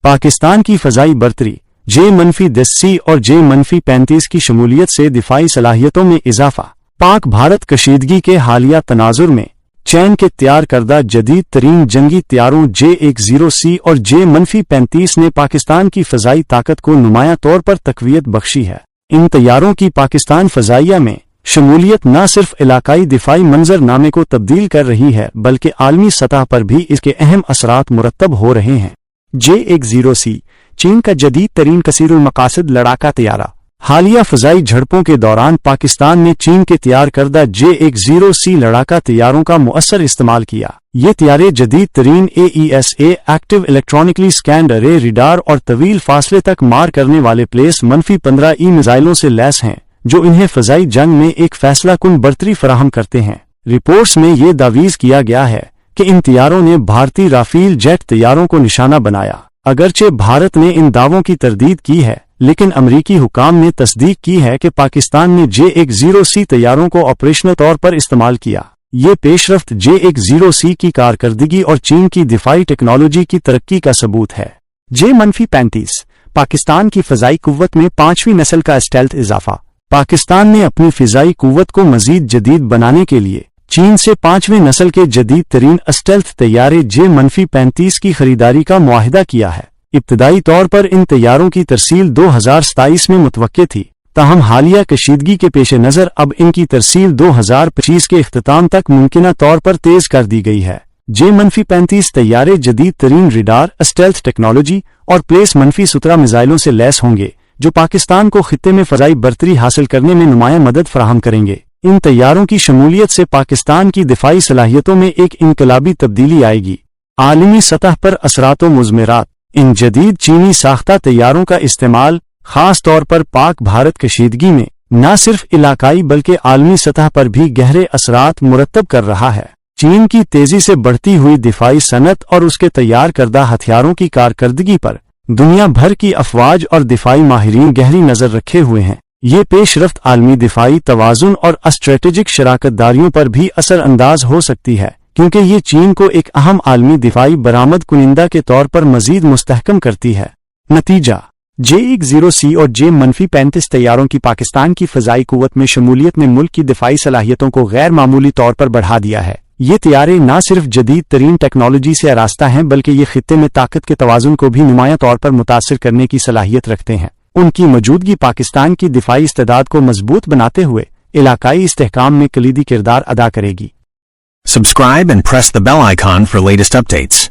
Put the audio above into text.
पाकिस्तान की फ़ज़ाई बर्तरी J-10C और J-35 की शमूलियत से दिफाई सलाहियतों में इजाफा। पाक भारत कशीदगी के हालिया तनाजुर में चीन के तैयार करदा जदीद तरीन जंगी तैयारों J-10C और J-35 ने पाकिस्तान की फ़ज़ाई ताकत को नुमायां तौर पर तक़वियत बख्शी है। इन तैयारों की पाकिस्तान फ़ज़ाइया में शमूलियत न सिर्फ इलाकाई दिफाई मंजरनामे को तब्दील कर रही है बल्कि आलमी सतह पर भी इसके अहम असरात मुरत्तब हो रहे हैं। J-10C चीन का जदीद तरीन कसीरुल मकासद लड़ाका तैयारा। हालिया फ़ज़ाई झड़पों के दौरान पाकिस्तान ने चीन के तैयार करदा J-10C लड़ाका तैयारों का मुअस्सर इस्तेमाल किया। ये तैयारे जदीद तरीन AESA एक्टिव इलेक्ट्रॉनिकली स्कैंड अरे रिडार और तवील फासले तक मार करने वाले प्लेस-15E मिसाइलों से लैस हैं, जो इन्हें फ़ज़ाई जंग में एक फैसला कुन बर्तरी फराहम करते हैं। रिपोर्ट्स में ये दावीज़ किया गया है कि इन तैयारों ने भारतीय राफेल जेट तैयारों को निशाना बनाया। अगरचे भारत ने इन दावों की तरदीद की है, लेकिन अमरीकी हुकाम ने तस्दीक की है कि पाकिस्तान ने J-10C तैयारों को ऑपरेशनल तौर पर इस्तेमाल किया। ये पेशरफ्त J-10C की कारकर्दगी और चीन की दिफाई टेक्नोलॉजी की तरक्की का सबूत है। J-35 पाकिस्तान की फ़ज़ाई कुव्वत में 5वीं नस्ल का स्टेल्थ इजाफा। पाकिस्तान ने अपनी फ़िज़ाई कुव्वत को मज़ीद जदीद बनाने के लिए चीन से 5वीं नस्ल के जदीद तरीन स्टेल्थ तैयारे J-35 की खरीदारी का मुआहिदा किया है। इब्तदाई तौर पर इन तैयारों की तरसील 2027 में मुतवक्के थी, ताहम हालिया कशीदगी के पेश नज़र अब इनकी तरसील 2025 के इख्तिताम तक मुमकिना तौर पर तेज कर दी गई है। J-35 तैयारे जदीद तरीन रिडार, स्टेल्थ टेक्नोलॉजी और प्लेस-17 मिसाइलों से लैस होंगे, जो पाकिस्तान को खित्ते में फ़ज़ाई बर्तरी हासिल करने में नुमायां मदद फराहम करेंगे। इन तैयारों की शमूलियत से पाकिस्तान की दिफाई सलाहियतों में एक इनकलाबी तब्दीली आएगी। आलमी सतह पर असरात व मुज़मिरात। इन जदीद चीनी साख्ता तैयारों का इस्तेमाल खास तौर पर पाक भारत कशीदगी में न सिर्फ इलाकाई बल्कि आलमी सतह पर भी गहरे असरात मुरत्तब कर रहा है। चीन की तेजी से बढ़ती हुई दिफाई सनत और उसके तैयार करदा हथियारों की कारकर्दगी पर दुनिया भर की अफवाज और दिफाई माहिरीन गहरी नज़र रखे हुए हैं। ये पेशरफ्त आलमी दिफाई तवाज़ुन और स्ट्रेटेजिक शराकतदारियों पर भी असर अंदाज हो सकती है, क्योंकि ये चीन को एक अहम आलमी दिफाई बरामद कुनिंदा के तौर पर मजीद मुस्तहकम करती है। नतीजा J-10C और J-35 तैयारों की पाकिस्तान की फ़ज़ाई कुव्वत में शमूलियत ने मुल्क की दिफाई सलाहियतों को गैर मामूली तौर पर बढ़ा दिया है। ये तैयारे न सिर्फ जदीद तरीन टेक्नोलॉजी से आरास्ता हैं बल्कि ये खित्ते में ताकत के तवाज़ुन को भी नुमायां तौर पर मुतासिर करने की सलाहियत रखते हैं। उनकी मौजूदगी पाकिस्तान की दिफाई इस्तेदाद को मजबूत बनाते हुए इलाकाई इस्तेहकाम में कलीदी किरदार अदा करेगी। Subscribe and press the bell icon for latest updates.